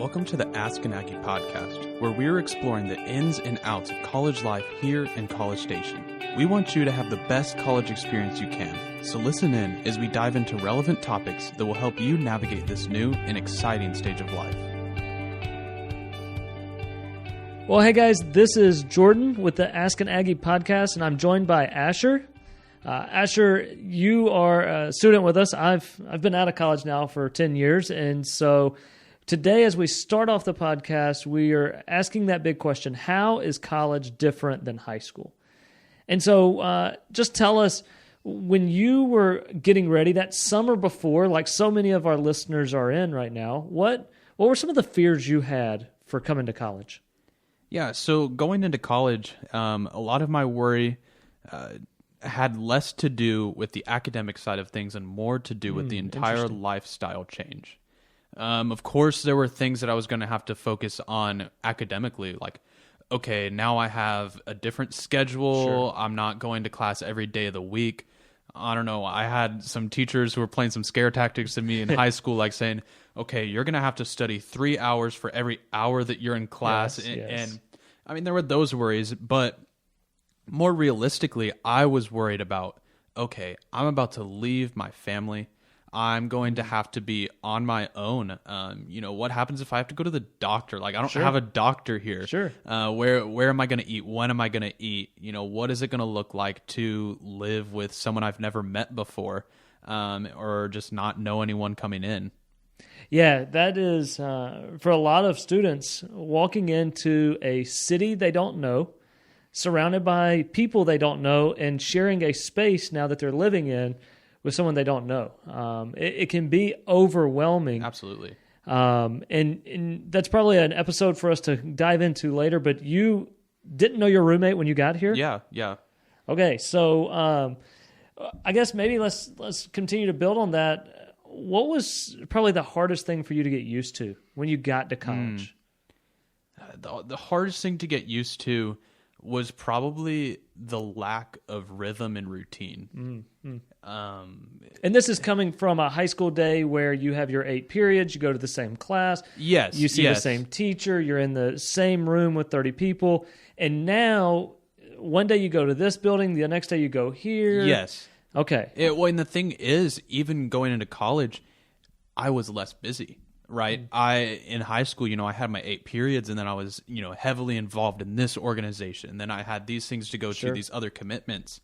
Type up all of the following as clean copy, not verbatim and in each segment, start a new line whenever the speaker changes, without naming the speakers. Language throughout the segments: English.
Welcome to the Ask An Aggie Podcast, where we're exploring the ins and outs of college life here in College Station. We want you to have the best college experience you can, so listen in as we dive into relevant topics that will help you navigate this new and exciting stage of life.
Well, hey guys, this is Jordan with the Ask An Aggie Podcast, and I'm joined by Asher. Asher, you are a student with us. I've been out of college now for 10 years, and so today, as we start off the podcast, we are asking that big question: how is college different than high school? And so just tell us, when you were getting ready that summer before, like so many of our listeners are in right now, what were some of the fears you had for coming to college?
Yeah, so going into college, a lot of my worry had less to do with the academic side of things and more to do with the entire lifestyle change. Of course, there were things that I was going to have to focus on academically, like, okay, now I have a different schedule. Sure. I'm not going to class every day of the week. I don't know. I had some teachers who were playing some scare tactics to me in high school, like saying, okay, you're going to have to study 3 hours for every hour that you're in class.
Yes.
And I mean, there were those worries, but more realistically, I was worried about, okay, I'm about to leave my family. I'm going to have to be on my own. What happens if I have to go to the doctor? Like, I don't have a doctor here.
Sure.
Where am I going to eat? When am I going to eat? What is it going to look like to live with someone I've never met before, or just not know anyone coming in?
Yeah, that is, for a lot of students, walking into a city they don't know, surrounded by people they don't know, and sharing a space now that they're living in with someone they don't know. It can be overwhelming.
Absolutely.
And that's probably an episode for us to dive into later, but you didn't know your roommate when you got here?
Yeah.
Okay, so I guess maybe let's continue to build on that. What was probably the hardest thing for you to get used to when you got to college?
The hardest thing to get used to was probably the lack of rhythm and routine.
And this is coming from a high school day where you have your 8 periods, you go to the same class,
yes,
you see the same teacher, you're in the same room with 30 people, and now one day you go to this building, the next day you go here.
Yes.
Okay.
And the thing is, even going into college, I was less busy. Right. In high school, I had my 8 periods, and then I was, heavily involved in this organization. And then I had these things to go to, these other commitments.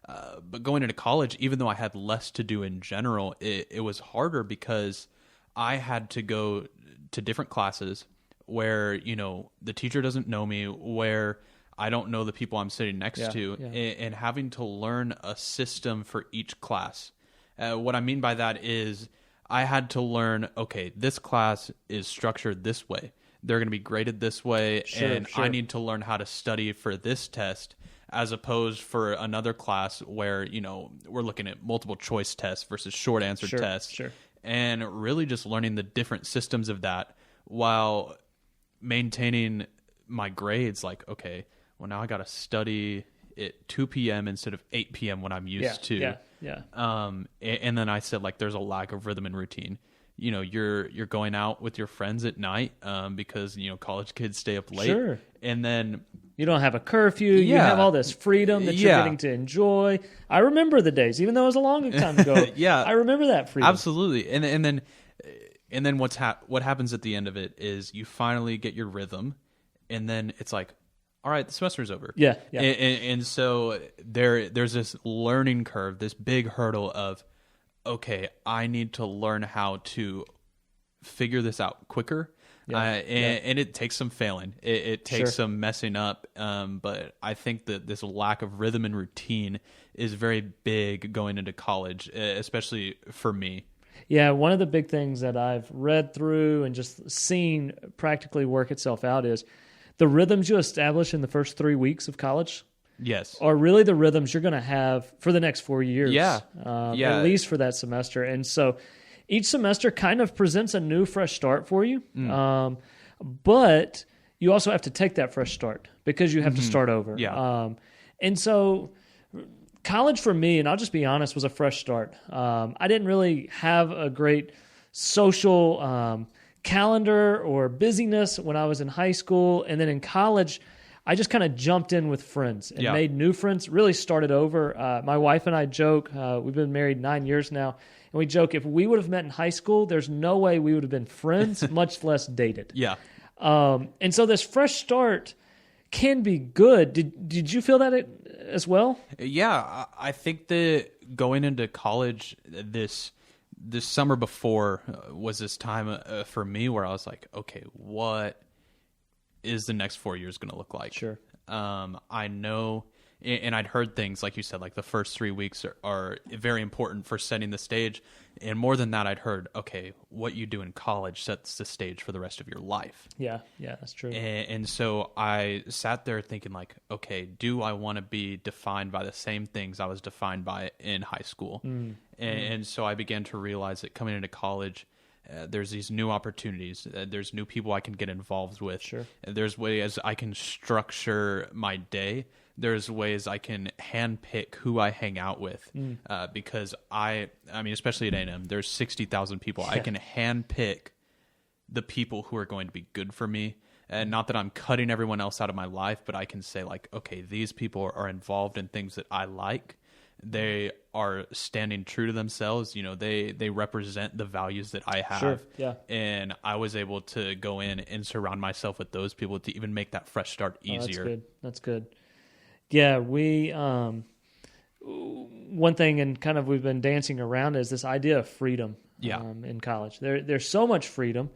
But going into college, even though I had less to do in general, it was harder because I had to go to different classes where, the teacher doesn't know me, where I don't know the people I'm sitting next to, and having to learn a system for each class. What I mean by that is, I had to learn, okay, this class is structured this way. They're going to be graded this way, and I need to learn how to study for this test as opposed for another class where, we're looking at multiple choice tests versus short answer tests. And really just learning the different systems of that while maintaining my grades. Like, okay, well, now I got to study at 2 p.m. instead of 8 p.m. when I'm used to. Yeah. And then I said, like, there's a lack of rhythm and routine. You're going out with your friends at night because, college kids stay up late.
Sure.
And then
you don't have a curfew. You have all this freedom that you're getting to enjoy. I remember the days, even though it was a long time ago. I remember that freedom.
Absolutely. And then what happens at the end of it is you finally get your rhythm, and then it's like, all right, the semester's over.
Yeah.
And so there's this learning curve, this big hurdle of, okay, I need to learn how to figure this out quicker. And it takes some failing. It takes some messing up. But I think that this lack of rhythm and routine is very big going into college, especially for me.
Yeah, one of the big things that I've read through and just seen practically work itself out is the rhythms you establish in the first 3 weeks of college are really the rhythms you're going to have for the next 4 years. At least for that semester. And so each semester kind of presents a new, fresh start for you. But you also have to take that fresh start because you have to start over. And so college for me, and I'll just be honest, was a fresh start. I didn't really have a great social calendar or busyness when I was in high school. And then in college, I just kind of jumped in with friends and made new friends, really started over. My wife and I joke, we've been married 9 years now, and we joke if we would have met in high school, there's no way we would have been friends, much less dated.
Yeah.
And so this fresh start can be good. Did you feel that as well?
Yeah, I think that going into college this summer before was this time for me where I was like, okay, what is the next 4 years going to look like?
Sure.
I know, and I'd heard things like you said, like the first 3 weeks are very important for setting the stage. And more than that, I'd heard, okay, what you do in college sets the stage for the rest of your life.
Yeah, that's true.
And so I sat there thinking like, okay, do I want to be defined by the same things I was defined by in high school? And so I began to realize that coming into college, there's these new opportunities. There's new people I can get involved with.
Sure.
There's ways I can structure my day. There's ways I can handpick who I hang out with because I mean, especially at A&M, there's 60,000 people. Yeah. I can handpick the people who are going to be good for me. And not that I'm cutting everyone else out of my life, but I can say like, okay, these people are involved in things that I like. They are standing true to themselves. You know, they represent the values that I have.
Sure. Yeah.
And I was able to go in and surround myself with those people to even make that fresh start easier.
That's good. Yeah, we one thing and kind of we've been dancing around is this idea of freedom in college. There's so much freedom.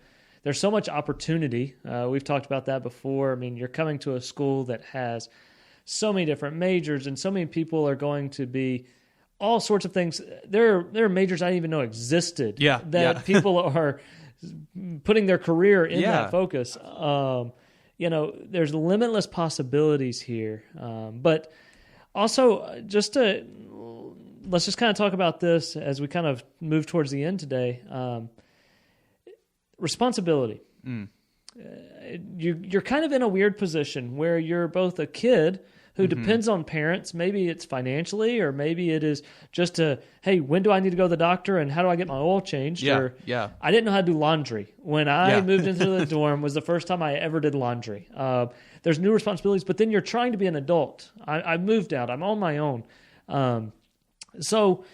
There's so much opportunity. We've talked about that before. I mean, you're coming to a school that has so many different majors and so many people are going to be all sorts of things. There are majors I didn't even know existed that people are putting their career in that focus. You know, there's limitless possibilities here. But also, let's just kind of talk about this as we kind of move towards the end today. Responsibility. You're kind of in a weird position where you're both a kid who depends on parents. Maybe it's financially, or maybe it is just hey, when do I need to go to the doctor and how do I get my oil changed? I didn't know how to do laundry. When I moved into the dorm was the first time I ever did laundry. There's new responsibilities, but then you're trying to be an adult. I moved out. I'm on my own. So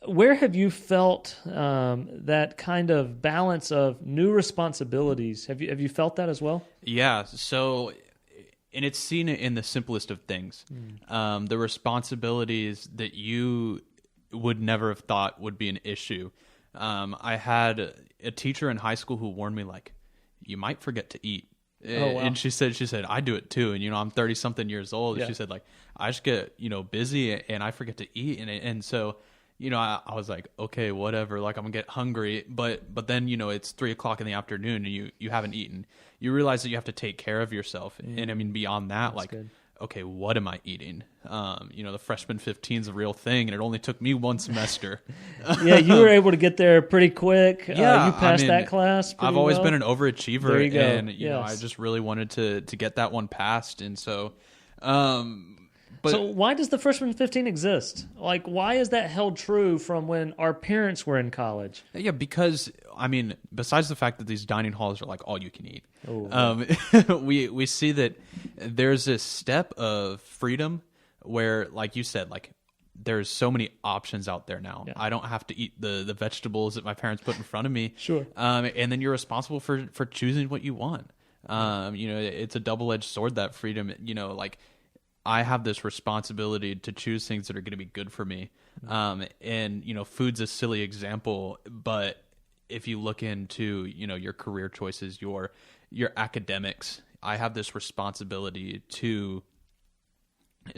where have you felt that kind of balance of new responsibilities? Have you felt that as well?
Yeah. So, and it's seen in the simplest of things. The responsibilities that you would never have thought would be an issue. I had a teacher in high school who warned me, like, you might forget to eat.
Oh, wow.
And she said, I do it too. And, you know, I'm 30 something years old. And she said, like, I just get, busy and I forget to eat. And so, I was like, okay, whatever. Like, I'm gonna get hungry, but then, it's 3:00 in the afternoon and you haven't eaten. You realize that you have to take care of yourself. And I mean, beyond that,
That's good.
Okay, what am I eating? The freshman 15 is a real thing, and it only took me one semester.
Yeah, you were able to get there pretty quick. You passed that class pretty
I've always
well.
been an overachiever,
There you go.
and
Yes.
I just really wanted to get that one passed, and so.
So why does the freshman 15 exist? Like, why is that held true from when our parents were in college?
Yeah, because, besides the fact that these dining halls are like all you can eat, we see that there's this step of freedom where, like you said, like there's so many options out there now. Yeah. I don't have to eat the vegetables that my parents put in front of me.
Sure.
And then you're responsible for choosing what you want. It's a double-edged sword, that freedom, like I have this responsibility to choose things that are going to be good for me. And, food's a silly example, but if you look into, your career choices, your academics, I have this responsibility to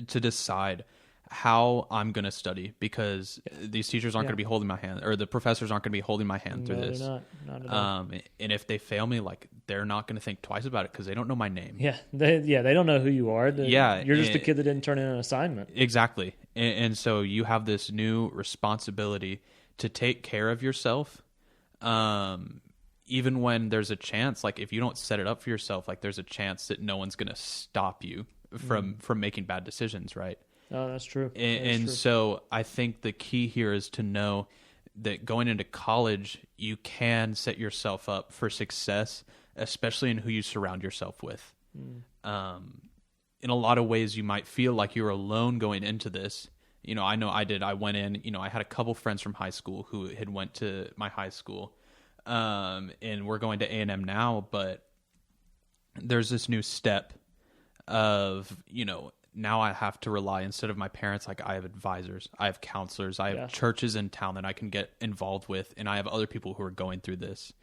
decide how I'm going to study, because these teachers aren't going to be holding my hand, or the professors aren't going to be holding my hand through this.
They're not at all.
And if they fail me, like, they're not going to think twice about it because they don't know my name.
Yeah, they don't know who you are. You're just a kid that didn't turn in an assignment.
Exactly. And so you have this new responsibility to take care of yourself, even when there's a chance, like if you don't set it up for yourself, like there's a chance that no one's going to stop you from making bad decisions, right?
Oh, that's true.
And so I think the key here is to know that going into college, you can set yourself up for success, especially in who you surround yourself with. In a lot of ways, you might feel like you're alone going into this. You know I did. I went in, I had a couple friends from high school who had went to my high school, and we're going to A&M now, but there's this new step of, now I have to rely, instead of my parents, like I have advisors, I have counselors, I have churches in town that I can get involved with, and I have other people who are going through this.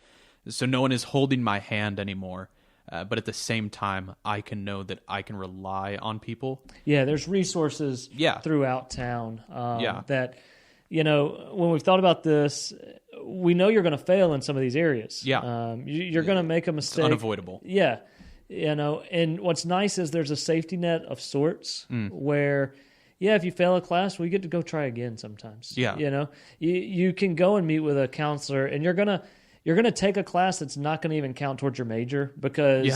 So no one is holding my hand anymore. But at the same time, I can know that I can rely on people.
Yeah, there's resources throughout town that, when we've thought about this, we know you're going to fail in some of these areas.
Yeah.
You're going to make a mistake.
It's unavoidable.
Yeah. And what's nice is there's a safety net of sorts where, if you fail a class, we get to go try again sometimes.
Yeah.
You can go and meet with a counselor, and you're going to take a class that's not going to even count towards your major because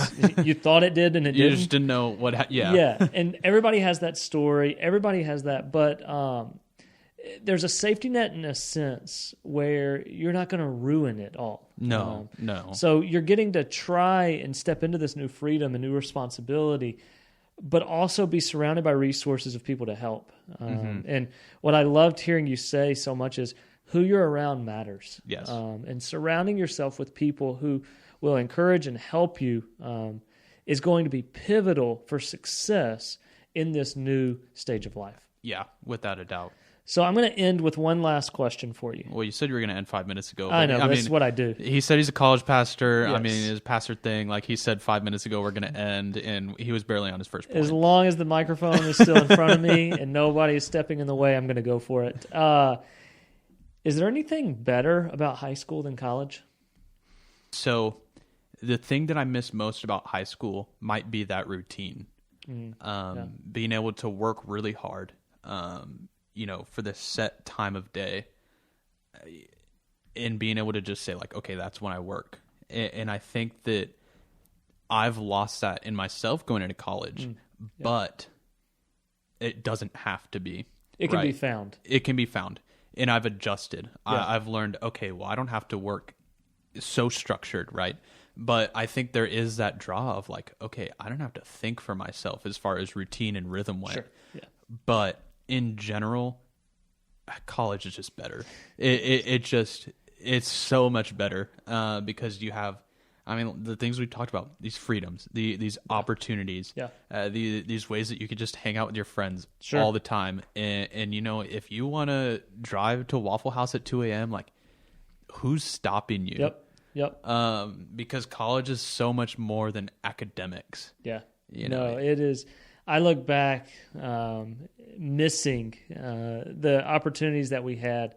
you thought it did and it didn't.
You just didn't know what.
Yeah, and everybody has that story. Everybody has that, but there's a safety net in a sense where you're not going to ruin it all.
No.
So you're getting to try and step into this new freedom and new responsibility, but also be surrounded by resources of people to help. And what I loved hearing you say so much is, who you're around matters.
Yes.
And surrounding yourself with people who will encourage and help you is going to be pivotal for success in this new stage of life.
Yeah, without a doubt.
So I'm going to end with one last question for you.
Well, you said you were going to end 5 minutes ago.
I know, that's what I do.
He said he's a college pastor.
Yes.
I mean, his pastor thing, like he said 5 minutes ago, we're going to end, and he was barely on his first point.
As long as the microphone is still in front of me and nobody is stepping in the way, I'm going to go for it. Is there anything better about high school than college? So
the thing that I miss most about high school might be that routine. Being able to work really hard, for the set time of day, and being able to just say like, okay, that's when I work. And I think that I've lost that in myself going into college, but it doesn't have to be.
It can be found.
It can be found. And I've adjusted. I've learned, okay, well, I don't have to work so structured, right? But I think there is that draw of like, okay, I don't have to think for myself as far as routine and rhythm went.
Sure. Yeah.
But in general, college is just better. It's so much better because you have, the things we talked about, these freedoms, these opportunities, these ways that you could just hang out with your friends all the time. And if you want to drive to Waffle House at 2 a.m., like, who's stopping you?
Yep.
Because college is so much more than academics.
Yeah. It is. I look back missing the opportunities that we had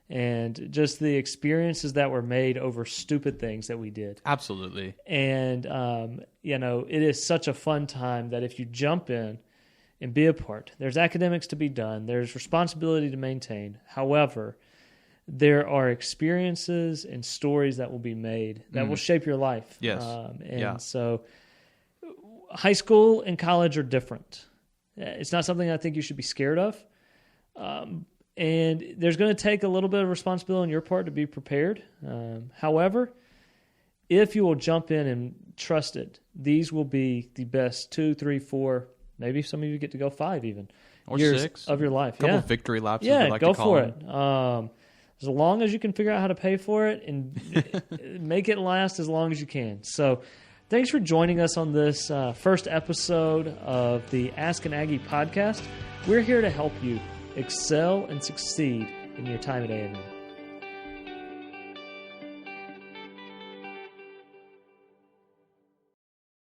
and just the experiences that were made over stupid things that we did.
Absolutely.
And, it is such a fun time that if you jump in and be a part, there's academics to be done, there's responsibility to maintain. However, there are experiences and stories that will be made that will shape your life.
Yes.
So high school and college are different. It's not something I think you should be scared of. And there's going to take a little bit of responsibility on your part to be prepared. However, if you will jump in and trust it, these will be the best 2, 3, 4, maybe some of you get to go 5 even.
Or
years
6.
of your life.
A couple of victory laps.
Yeah,
like
go
to call
for
them.
it. As long as you can figure out how to pay for it and make it last as long as you can. So thanks for joining us on this first episode of the Ask An Aggie podcast. We're here to help you excel and succeed in your time at A&M.